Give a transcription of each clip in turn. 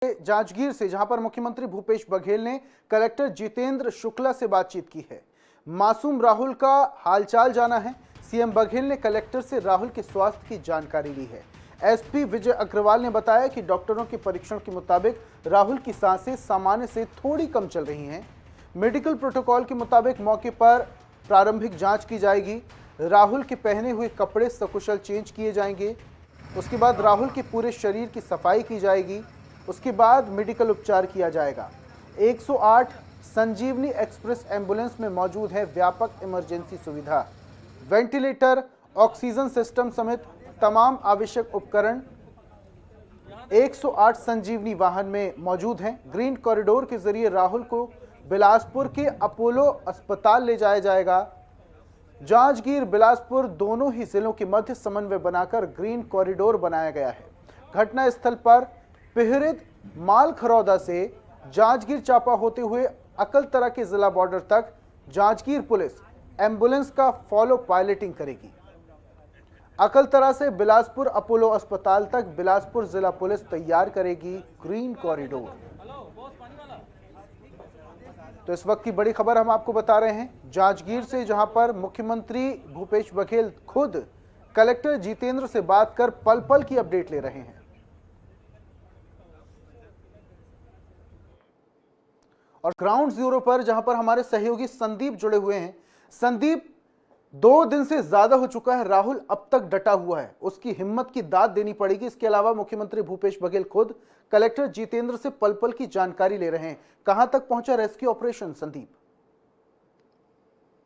जांजगीर से, जहां पर मुख्यमंत्री भूपेश बघेल ने कलेक्टर जितेंद्र शुक्ला से बातचीत की है। मासूम राहुल का हालचाल जाना है। सीएम बघेल ने कलेक्टर से राहुल के स्वास्थ्य की जानकारी ली है। एसपी विजय अग्रवाल ने बताया कि डॉक्टरों के परीक्षण के मुताबिक राहुल की सांसें सामान्य से थोड़ी कम चल रही हैं। मेडिकल प्रोटोकॉल के मुताबिक मौके पर प्रारंभिक जांच की जाएगी। राहुल के पहने हुए कपड़े सकुशल चेंज किए जाएंगे। उसके बाद राहुल के पूरे शरीर की सफाई की जाएगी। उसके बाद मेडिकल उपचार किया जाएगा। 108 संजीवनी एक्सप्रेस एम्बुलेंस में मौजूद है व्यापक इमरजेंसी सुविधा, वेंटिलेटर, ऑक्सीजन सिस्टम समेत तमाम आवश्यक उपकरण 108 संजीवनी वाहन में मौजूद हैं। ग्रीन कॉरिडोर के जरिए राहुल को बिलासपुर के अपोलो अस्पताल ले जाया जाएगा। जांजगीर बिलासपुर दोनों ही जिलों के मध्य समन्वय बनाकर ग्रीन कॉरिडोर बनाया गया है। घटना स्थल पर पिहरित मालखरौदा से जांजगीर चापा होते हुए अकलतरा के जिला बॉर्डर तक जांजगीर पुलिस एम्बुलेंस का फॉलो पायलटिंग करेगी। अकलतरा से बिलासपुर अपोलो अस्पताल तक बिलासपुर जिला पुलिस तैयार करेगी ग्रीन कॉरिडोर। तो इस वक्त की बड़ी खबर हम आपको बता रहे हैं जांजगीर से, जहां पर मुख्यमंत्री भूपेश बघेल खुद कलेक्टर जितेंद्र से बात कर पल पल की अपडेट ले रहे हैं। और ग्राउंड जीरो पर जहां पर हमारे सहयोगी संदीप जुड़े हुए हैं। संदीप, 2 दिन से ज्यादा हो चुका है, राहुल अब तक डटा हुआ है, उसकी हिम्मत की दाद देनी पड़ेगी। इसके अलावा मुख्यमंत्री भूपेश बघेल खुद कलेक्टर जितेंद्र से पल पल की जानकारी ले रहे हैं। कहां तक पहुंचा रेस्क्यू ऑपरेशन संदीप?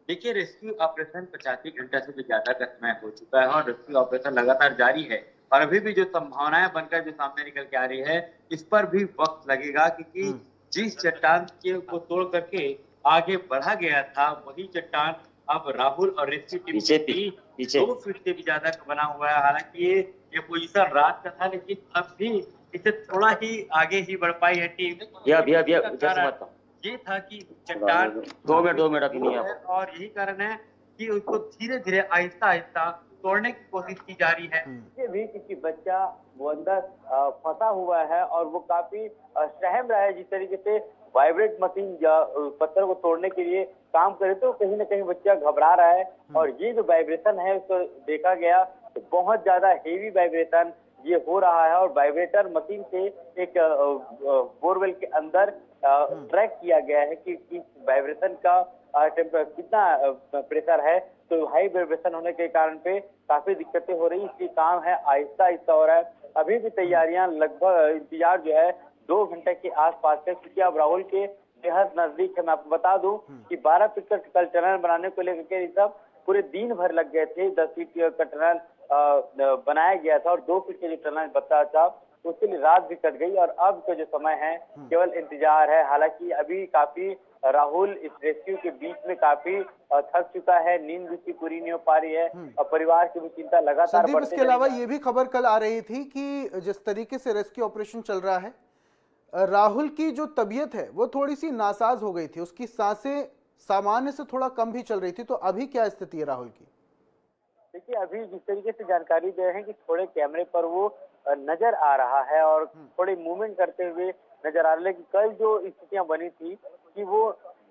देखिए, रेस्क्यू ऑपरेशन 85 घंटा से भी ज्यादा का समय हो चुका है और रेस्क्यू ऑपरेशन लगातार जारी है। और अभी भी जो संभावनाएं बनकर जो सामने निकल के आ रही है, इस पर भी वक्त लगेगा, क्योंकि जिस चट्टान को तोड़ करके आगे बढ़ा गया था, वही चट्टान अब राहुल और रेस्क्यू टीम पीछे 2 फीट से भी ज्यादा का बना हुआ है। हालांकि ये पोजीशन रात का था, लेकिन अब भी इसे थोड़ा ही आगे ही बढ़ पाई है टीम। ये था कि चट्टान 2 मिनट अभी नहीं है, और यही कारण है कि उसको धीरे धीरे आहिस्ता आहिस्ता तोड़ने की कोशिश की जा रही है। ये भी क्योंकि बच्चा वो अंदर फंसा हुआ है और वो काफी सहम रहा है। जिस तरीके से वाइब्रेट मशीन पत्थर को तोड़ने के लिए काम करे, तो कहीं ना कहीं बच्चा घबरा रहा है। और ये जो वाइब्रेशन है उसको देखा गया तो बहुत ज्यादा हेवी वाइब्रेशन ये हो रहा है। और वाइब्रेटर मशीन से एक बोरवेल के अंदर ट्रैक किया गया है कि इस वाइब्रेशन का कितना प्रेशर है। तो हाई वाइब्रेशन होने के कारण पे काफी दिक्कतें हो रही, इसलिए काम है आहिस्ता आहिस्ता हो रहा है। अभी भी तैयारियां लगभग इंतजार जो है 2 घंटे के आसपास है, क्योंकि अब राहुल के बेहद नजदीक है। मैं आपको बता दूं कि 12 फीट का कल टनल बनाने को लेकर के सब पूरे दिन भर लग गए थे। 10 फीट का टनल बनाया गया था और 2 फीट का जो टनल बचा था उसके लिए रात भी कट गई। और अब का जो समय है केवल इंतजार है। हालांकि अभी काफी राहुल इस रेस्क्यू के बीच में काफी थक चुका है, नींद उसकी पूरी नहीं हो पा रही है और परिवार की भी चिंता लगातार बढ़ती। इसके अलावा ये भी खबर कल आ रही थी कि जिस तरीके से रेस्क्यू ऑपरेशन चल रहा है, राहुल की जो तबीयत है वो थोड़ी सी नासाज हो गई थी, उसकी सांसें सामान्य से थोड़ा कम भी चल रही थी। तो अभी क्या स्थिति है राहुल की? देखिए, अभी जिस तरीके से जानकारी दे रहे हैं कि थोड़े कैमरे पर वो नजर आ रहा है और थोड़ी मूवमेंट करते हुए नजर आ रहा है। लेकिन कल जो स्थितियां बनी थी कि वो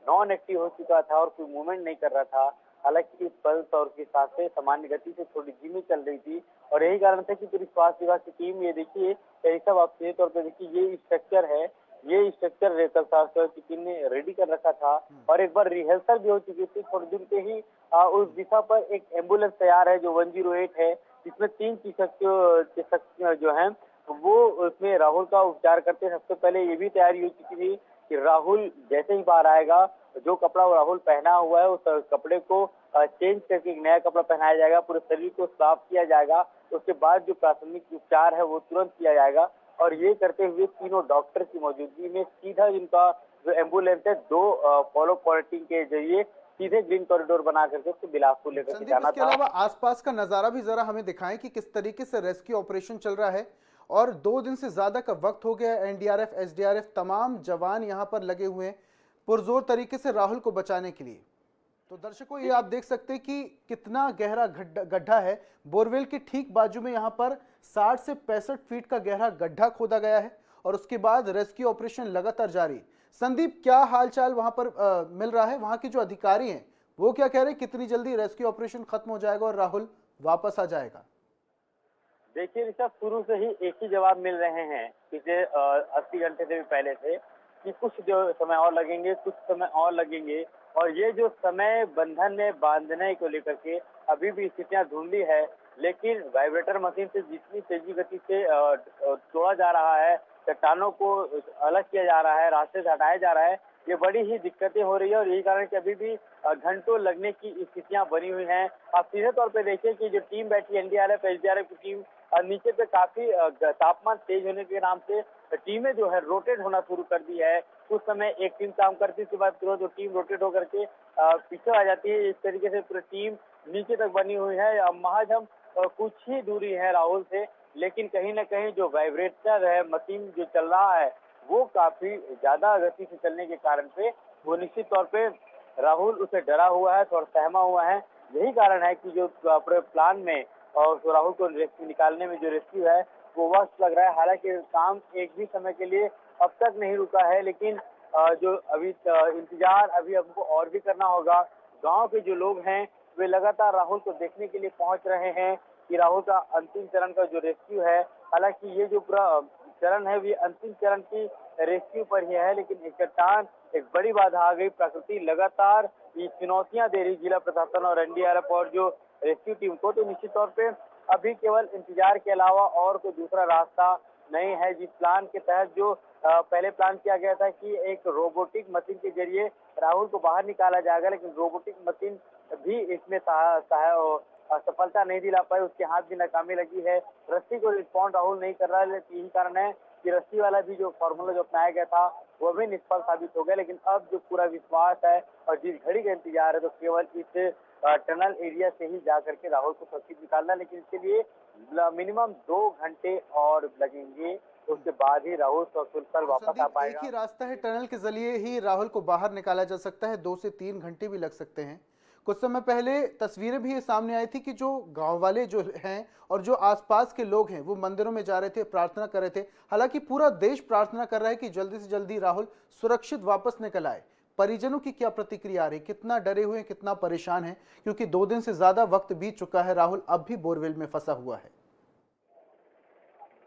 नॉन एक्टिव हो चुका था और कोई मूवमेंट नहीं कर रहा था। हालांकि पल्स और उसकी सांसें सामान्य गति से थोड़ी धीमी चल रही थी और यही कारण था कि पूरी स्वास्थ्य विभाग की टीम, ये देखिए सब आप सीधे तौर पर देखिए, ये स्ट्रक्चर है, ये स्ट्रक्चर रेकल स्वास्थ्य की टीम ने रेडी कर रखा था और एक बार रिहर्सल भी हो चुकी थी। थोड़ी दूर पे ही उस दिशा पर एक एम्बुलेंस तैयार है जो 108 है, जिसमें 3 चिकित्सक जो हैं वो उसमें राहुल का उपचार करते हैं। सबसे पहले ये भी तैयारी हो चुकी थी कि राहुल जैसे ही बाहर आएगा, जो कपड़ा वो राहुल पहना हुआ है उस कपड़े को चेंज करके एक नया कपड़ा पहनाया जाएगा, पूरे शरीर को साफ किया जाएगा। उसके बाद जो प्राथमिक उपचार है वो तुरंत किया जाएगा। और ये करते हुए तीनों डॉक्टर की मौजूदगी में सीधा जिनका जो एम्बुलेंस है 2 फॉलो क्वारंटीन के जरिए सीधे ग्रीन कॉरिडोर बना करके उसको बिलासपुर लेकर के जाना था। इसके अलावा आसपास का नजारा भी जरा हमें दिखाएं कि किस तरीके से रेस्क्यू ऑपरेशन चल रहा है। और 2 दिन से ज्यादा का वक्त हो गया है, एनडीआरएफ, एसडीआरएफ तमाम जवान यहां पर लगे हुए हैं पुरजोर तरीके से राहुल को बचाने के लिए। तो दर्शकों, ये आप देख सकते हैं कि कितना गहरा गड्ढा है। बोरवेल के ठीक बाजू में यहाँ पर 60 से 65 फीट का गहरा गड्ढा खोदा गया है और उसके बाद रेस्क्यू ऑपरेशन लगातार जारी। संदीप, क्या हालचाल वहां पर मिल रहा है? वहां के जो अधिकारी हैं वो क्या कह रहे हैं, कितनी जल्दी रेस्क्यू ऑपरेशन खत्म हो जाएगा और राहुल वापस आ जाएगा? देखिए ऋषभ, शुरू से ही एक ही जवाब मिल रहे हैं पिछले 80 घंटे से भी पहले से कि कुछ जो समय और लगेंगे, कुछ समय और लगेंगे। और ये जो समय बंधन में बांधने को लेकर के अभी भी स्थितियां धुंधली है, लेकिन वाइब्रेटर मशीन से जितनी तेजी गति से तोड़ा जा रहा है, चट्टानों को अलग किया जा रहा है, रास्ते से हटाया जा रहा है, ये बड़ी ही दिक्कतें हो रही है। और यही कारण कि अभी भी घंटों लगने की स्थितियां बनी हुई हैं। आप सीधे तौर पे देखिए कि जो टीम बैठी एनडीआरएफ एसडीआरएफ की टीम नीचे पे काफी तापमान तेज होने के नाम से टीमें जो है रोटेट होना शुरू कर दी है। कुछ समय एक टीम काम करती है, उसके बाद तुरंत वो टीम रोटेट होकर के पीछे आ जाती है। इस तरीके से पूरी टीम नीचे तक बनी हुई है। महज हम कुछ ही दूरी है राहुल से, लेकिन कहीं ना कहीं जो वाइब्रेटर है मशीन जो चल रहा है वो काफी ज्यादा गति से चलने के कारण पे वो निश्चित तौर पे राहुल उसे डरा हुआ है, थोड़ा सहमा हुआ है। यही कारण है कि जो पूरे प्लान में और तो राहुल को रेस्क्यू निकालने में जो रेस्क्यू है वो वक्त लग रहा है। हालांकि काम एक भी समय के लिए अब तक नहीं रुका है, लेकिन जो अभी इंतजार अभी हमको और भी करना होगा। गांव के जो लोग हैं वे लगातार राहुल को देखने के लिए पहुंच रहे हैं कि राहुल का अंतिम चरण का जो रेस्क्यू है, हालांकि ये जो पूरा चरण है ये अंतिम चरण की रेस्क्यू पर ही है, लेकिन एक चट्टान एक बड़ी बाधा आ गई। प्रकृति लगातार ये चुनौतियां दे रही जिला प्रशासन और एनडीआरएफ और जो रेस्क्यू टीम को। तो निश्चित तौर पे अभी केवल इंतजार के अलावा और कोई दूसरा रास्ता नहीं है। जिस प्लान के तहत जो पहले प्लान किया गया था कि एक रोबोटिक मशीन के जरिए राहुल को बाहर निकाला जाएगा, लेकिन रोबोटिक मशीन भी इसमें सफलता नहीं दिला पाई, उसके हाथ भी नाकामी लगी है। रस्सी को रिस्पॉन्ड राहुल नहीं कर रहा है, यही कारण है कि रस्सी वाला भी जो फॉर्मूला जो अपनाया गया था वो भी निष्फल साबित हो गया। लेकिन अब जो पूरा विश्वास है और जिस घड़ी का इंतजार है तो केवल इस टनल एरिया से ही जा करके राहुल को सुरक्षित निकालना, लेकिन इसके लिए मिनिमम 2 घंटे और लगेंगे। उसके बाद ही राहुल सकुशल वापस आ संदीप, पाएगा। एक ही रास्ता है, टनल के जरिए ही राहुल को बाहर निकाला जा सकता है। 2 से 3 घंटे भी लग सकते हैं। कुछ समय पहले तस्वीरें भी ये सामने आई थी कि जो गांव वाले जो हैं और जो आसपास के लोग हैं वो मंदिरों में जा रहे थे, प्रार्थना कर रहे थे। हालांकि पूरा देश प्रार्थना कर रहा है कि जल्दी से जल्दी राहुल सुरक्षित वापस निकल आए। परिजनों की क्या प्रतिक्रिया आ रही, कितना डरे हुए हैं, कितना परेशान है, क्योंकि 2 दिन से ज्यादा वक्त बीत चुका है, राहुल अब भी बोरवेल में फंसा हुआ है।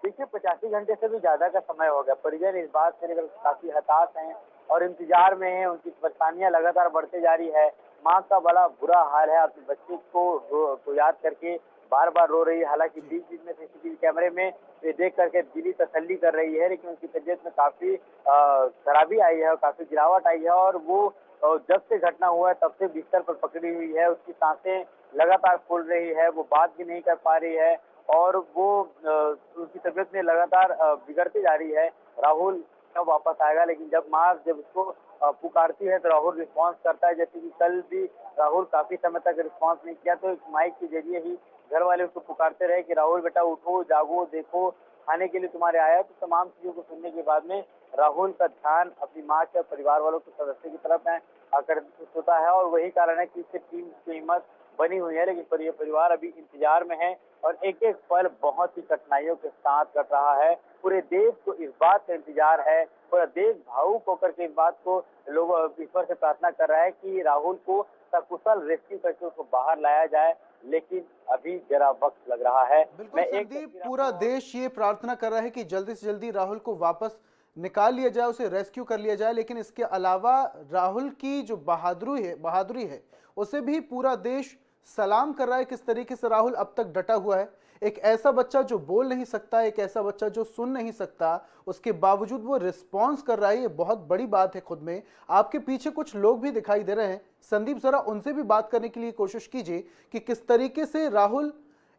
देखिए 85 घंटे से भी ज्यादा का समय हो गया। परिजन इस बात से लेकर काफी हताश हैं और इंतजार में हैं। उनकी परेशानियां लगातार बढ़ते जा रही है। माँ का बड़ा बुरा हाल है, अपने बच्चे को याद करके बार बार रो रही है। हालांकि बीच बीच में सीसीटीवी कैमरे में ये देख करके दिली तसल्ली कर रही है, लेकिन उनकी तबीयत में काफी खराबी आई है और काफी गिरावट आई है। और वो जब से घटना हुआ है तब से बिस्तर पर पकड़ी हुई है। उसकी सांसें लगातार फूल रही है, वो बात भी नहीं कर पा रही है और वो उसकी तबीयत में लगातार बिगड़ती जा रही है। राहुल कब वापस आएगा, लेकिन जब उसको पुकारती है तो राहुल रिस्पॉन्स करता है। जैसे कि कल भी राहुल काफी समय तक रिस्पॉन्स नहीं किया, तो एक माइक के जरिए ही घर वाले उसको पुकारते रहे कि राहुल बेटा उठो, जागो, देखो, खाने के लिए तुम्हारे आया। तो तमाम चीजों को सुनने के बाद में राहुल का ध्यान अपनी माँ के परिवार वालों के सदस्य की तरफ में आकर्षित होता है और वही कारण है कि इससे टीम की हिम्मत बनी हुई है। लेकिन परिवार अभी इंतजार में है और एक एक पल बहुत ही कठिनाइयों के साथ कट रहा है। पूरे देश को इस बात का इंतजार है, पूरा देश भावुक होकर के इस बात को लोग ईश्वर से प्रार्थना कर रहा है कि राहुल को सकुशल रेस्क्यू करके उसको बाहर लाया जाए, लेकिन अभी जरा वक्त लग रहा है। बिल्कुल संदीप, पूरा देश ये प्रार्थना कर रहा है कि जल्दी से जल्दी राहुल को वापस निकाल लिया जाए, उसे रेस्क्यू कर लिया जाए। लेकिन इसके अलावा राहुल की जो बहादुरी है उसे भी पूरा देश सलाम कर रहा है। किस तरीके से राहुल अब तक डटा हुआ है। एक ऐसा बच्चा जो बोल नहीं सकता, एक ऐसा बच्चा जो सुन नहीं सकता, उसके बावजूद वो रिस्पॉन्स कर रहा है, ये बहुत बड़ी बात है खुद में। आपके पीछे कुछ लोग भी दिखाई दे रहे हैं, संदीप जरा उनसे भी बात करने के लिए कोशिश कीजिए कि किस तरीके से राहुल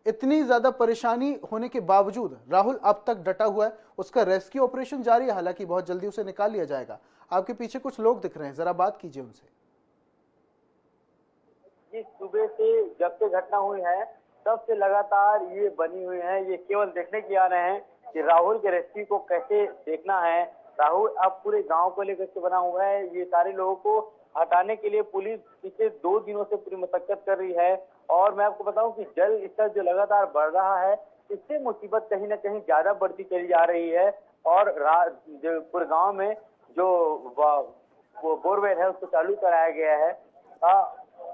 इतनी ज्यादा परेशानी होने के बावजूद राहुल अब तक डटा हुआ है। उसका रेस्क्यू ऑपरेशन जारी है, हालांकि बहुत जल्दी उसे निकाल लिया जाएगा। आपके पीछे कुछ लोग दिख रहे हैं, जरा बात कीजिए उनसे। सुबह से जब से घटना हुई है तब से लगातार ये बनी हुई है। ये केवल देखने के आ रहे हैं कि राहुल के रेस्क्यू को कैसे देखना है। राहुल अब पूरे गांव को लेकर के बना हुआ है। ये सारे लोगों को हटाने के लिए पुलिस पिछले 2 दिनों से पूरी मशक्कत कर रही है। और मैं आपको बताऊं कि जल स्तर जो लगातार बढ़ रहा है, इससे मुसीबत कहीं ना कहीं ज्यादा बढ़ती चली जा रही है। और जो पूरे गांव में जो वो बोरवेल है उसको चालू कराया गया है।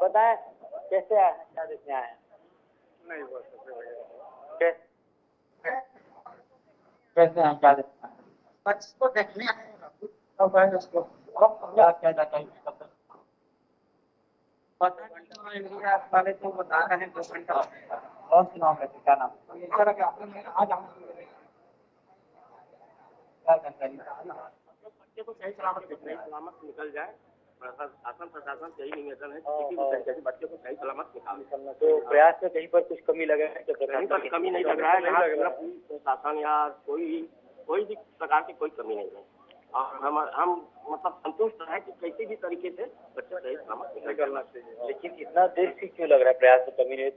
बताएं कैसे आए हैं, क्या देखने आए हैं? नहीं बोल सकते कैसे हैं, क्या देखने आए हैं? बच्चे को देखने आए हैं, अब है उसको अब क्या क्या जाता है पता नहीं। इंडिया वाले तो बता रहे हैं 2 घंटा कौन सी नाम है, क्या नाम है? क्या जानकारी बच्चे को सही सलामत निकल जाए। शासन प्रशासन से यही निवेदन है कि किसी भी तरीके से बच्चे को सही सलामत निकालना। तो प्रयास में कहीं पर कुछ कमी लगा है? कहीं पर कमी नहीं लग रहा है, यहाँ प्रशासन या कोई भी प्रकार की कोई कमी नहीं है। और हम मतलब संतुष्ट है कि किसी भी तरीके से बच्चे सही सलामत निकलना चाहिए। लेकिन इतना देर से क्यों लग रहा है प्रयास में कमी नहीं?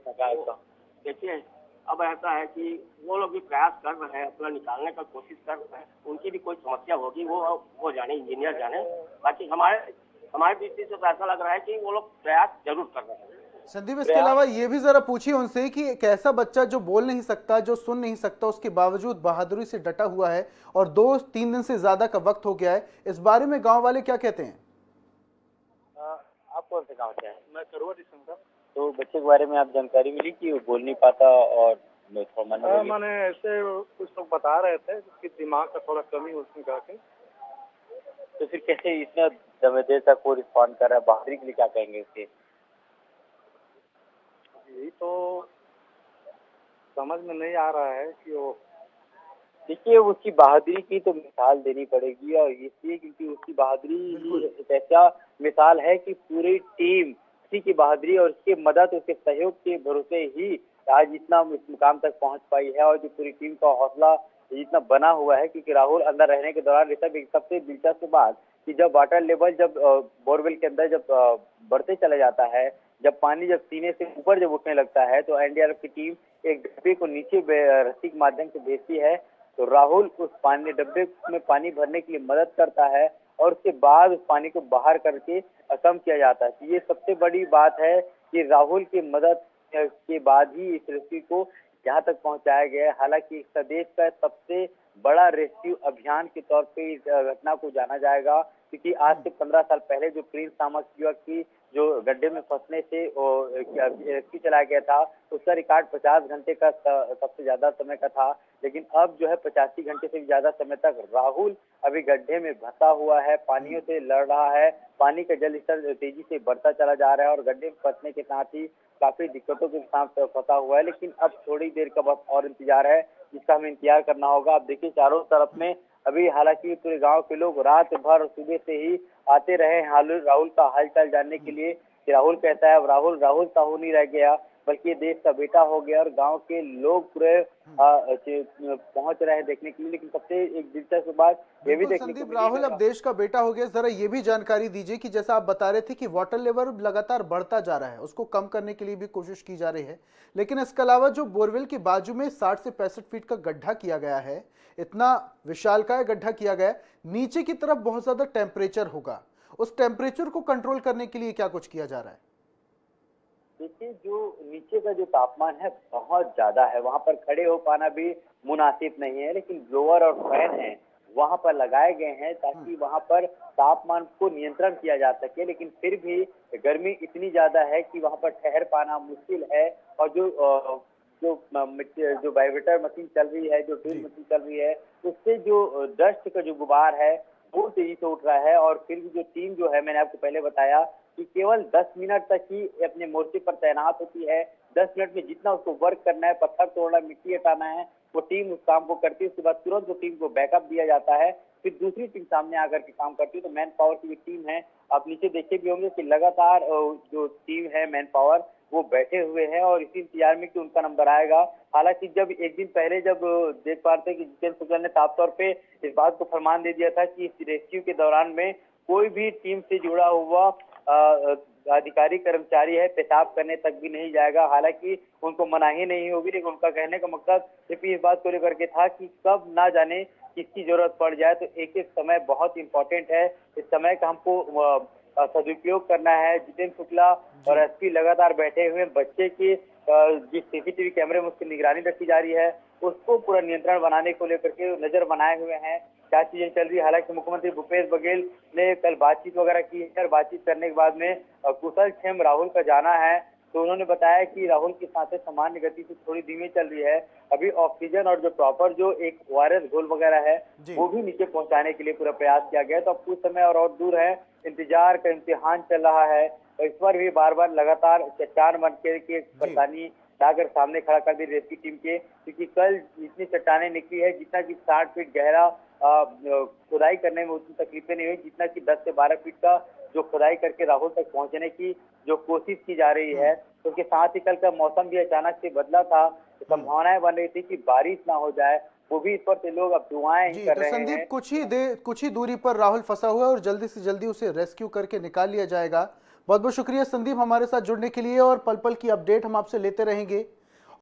देखिए अब ऐसा है कि वो लोग भी प्रयास कर रहे हैं, अपना निकालने का कोशिश कर रहे हैं। उनकी भी कोई समस्या होगी वो जाने, इंजीनियर जाने। बाकी हमारे दृष्टि से तो ऐसा लग रहा है कि वो लोग प्रयास जरूर कर रहे हैं। संदीप, इसके अलावा ये भी जरा पूछिए उनसे कि एक ऐसा बच्चा जो बोल नहीं सकता, जो सुन नहीं सकता, उसके बावजूद बहादुरी से डटा हुआ है और 2-3 दिन से ज्यादा का वक्त हो गया है, इस बारे में गांव वाले क्या कहते हैं? आप कौन से गाँव से हैं? मैं करवा दिसंबर। तो बच्चे के बारे में आप जानकारी मिली कि वो बोल नहीं पाता और मैंने ऐसे कुछ लोग बता रहे थे कि दिमाग का थोड़ा कमी उसमें जाके। तो फिर कैसे इतना समय देर तक वो रिस्पॉन्ड कर रहा है? बहादुरी के लिए क्या कहेंगे इसके? यही तो समझ में नहीं आ रहा है कि वो देखिए उसकी बहादुरी की तो मिसाल देनी पड़ेगी, और इसलिए क्योंकि उसकी बहादुरी ही एक ऐसा मिसाल है कि पूरी टीम उसी की बहादुरी और उसकी मदद, उसके सहयोग के भरोसे ही आज इतना इस मुकाम तक पहुंच पाई है। और जो पूरी टीम का हौसला इतना बना हुआ है, क्योंकि राहुल अंदर रहने के दौरान सबसे दिलचस्प बात कि जब वाटर लेवल जब बोरवेल के अंदर जब बढ़ते चला जाता है, जब पानी जब सीने से ऊपर जब उठने लगता है, तो एनडीआरएफ की टीम एक डब्बे को नीचे रस्सी के माध्यम से भेजती है। तो राहुल उस डब्बे में पानी भरने के लिए मदद करता है और उसके बाद उस पानी को बाहर करके कम किया जाता है। तो ये सबसे बड़ी बात है कि राहुल की मदद के बाद ही इस रेस्क्यू को यहाँ तक पहुंचाया गया है। हालांकि प्रदेश का सबसे बड़ा रेस्क्यू अभियान के तौर पे इस घटना को जाना जाएगा, क्योंकि आज से 15 साल पहले जो प्रिंस नामक युवक की जो गड्ढे में फंसने से रेस्क्यू चलाया गया था, उसका रिकॉर्ड 50 घंटे का सबसे ज्यादा समय का था। लेकिन अब जो है 85 घंटे से भी ज्यादा समय तक राहुल अभी गड्ढे में फंसा हुआ है, पानियों से लड़ रहा है। पानी का जल स्तर तेजी से बढ़ता चला जा रहा है और गड्ढे में फंसने के साथ ही काफी दिक्कतों के साथ फंसा हुआ है। लेकिन अब थोड़ी देर का बस और इंतजार है, जिसका हमें इंतजार करना होगा। आप देखिए चारों तरफ में अभी हालांकि पूरे गांव के लोग रात भर सुबह से ही आते रहे राहुल का हालचाल जानने के लिए कि राहुल कैसा है। अब राहुल साहू नहीं रह गया, बल्कि देश का बेटा हो गया और गांव के लोग पूरे पहुंच रहे हैं देखने के लिए। लेकिन सबसे एक दिलचस्प बात ये भी देखने को संदीप, राहुल अब देश का बेटा हो गया, जरा ये भी जानकारी दीजिए कि जैसा आप बता रहे थे कि वाटर लेवल लगातार बढ़ता जा रहा है, उसको कम करने के लिए भी कोशिश की जा रही है, लेकिन इसके अलावा जो बोरवेल के बाजू में 60 से 65 फीट का गड्ढा किया गया है, इतना विशालकाय गड्ढा किया गया है, नीचे की तरफ बहुत ज्यादा टेम्परेचर होगा, उस टेम्परेचर को कंट्रोल करने के लिए क्या कुछ किया जा रहा है? देखिए जो नीचे का जो तापमान है बहुत ज्यादा है, वहां पर खड़े हो पाना भी मुनासिब नहीं है। लेकिन ब्लोअर और फैन है वहां पर लगाए गए हैं ताकि वहां पर तापमान को नियंत्रण किया जा सके। लेकिन फिर भी गर्मी इतनी ज्यादा है कि वहां पर ठहर पाना मुश्किल है। और जो वाइब्रेटर मशीन चल रही है, जो ड्रिल मशीन चल रही है, उससे जो डस्ट का जो गुबार है वो तेजी से उठ रहा है। और फिर भी जो टीम जो है, मैंने आपको पहले बताया कि केवल 10 मिनट तक ही अपने मोर्चे पर तैनात होती है। 10 मिनट में जितना उसको वर्क करना है, पत्थर तोड़ना, मिट्टी हटाना है, वो टीम उस काम को करती है। उसके बाद तुरंत वो टीम को बैकअप दिया जाता है, फिर दूसरी टीम सामने आकर के काम करती है। तो मैन पावर की जो टीम है, आप नीचे देखे भी होंगे कि लगातार जो टीम है मैन पावर वो बैठे हुए हैं और इसी इंतजार में कि उनका नंबर आएगा। हालांकि जब एक दिन पहले जब देख पा रहे थे कि जितेंद्र शुक्ला ने साफ तौर पे इस बात को फरमान दे दिया था कि इस रेस्क्यू के दौरान में कोई भी टीम से जुड़ा हुआ अधिकारी कर्मचारी है पेशाब करने तक भी नहीं जाएगा। हालांकि उनको मनाही नहीं होगी, लेकिन उनका कहने का मकसद सिर्फ इस बात को लेकर के था कि कब ना जाने किसकी जरूरत पड़ जाए। तो एक एक समय बहुत इंपॉर्टेंट है, इस समय का हमको सदुपयोग करना है। जितेंद्र शुक्ला और एसपी लगातार बैठे हुए, बच्चे की जिस सीसीटीवी कैमरे में उसकी निगरानी रखी जा रही है, उसको पूरा नियंत्रण बनाने को लेकर के नजर बनाए हुए हैं। क्या चीजें चल रही है, हालांकि मुख्यमंत्री भूपेश बघेल ने कल बातचीत वगैरह की है और बातचीत करने के बाद में कुशल क्षेम राहुल का जाना है। तो उन्होंने बताया कि राहुल की सांसें सामान्य गति से थोड़ी धीमी चल रही है। अभी ऑक्सीजन और जो प्रॉपर जो एक ORS घोल वगैरह है वो भी नीचे पहुंचाने के लिए पूरा प्रयास किया गया है। तो अब कुछ समय और दूर है, इंतजार का इम्तिहान चल रहा है। और इस बार भी बार बार लगातार चट्टान बन के परेशानी लाकर सामने खड़ा कर दी रेस्क्यू टीम के, क्योंकि कल इतनी चट्टानें निकली है जितना कि 60 फीट गहरा खुदाई करने में उतनी तकलीफें नहीं हुई जितना कि 10 से 12 फीट का जो खुदाई करके राहुल तक पहुंचने की जो कोशिश की जा रही है। तो उसके साथ ही कल का मौसम भी अचानक से बदला था, तो संभावनाएं बन रही थी कि बारिश ना हो जाए, वो भी इस पर से लोग अब दुआएं ही कर तो रहे संदीप हैं। कुछ ही दूरी पर राहुल फंसा हुआ है और जल्दी से जल्दी उसे रेस्क्यू करके निकाल लिया जाएगा। बहुत बहुत शुक्रिया संदीप हमारे साथ जुड़ने के लिए, और पल पल की अपडेट हम आपसे लेते रहेंगे।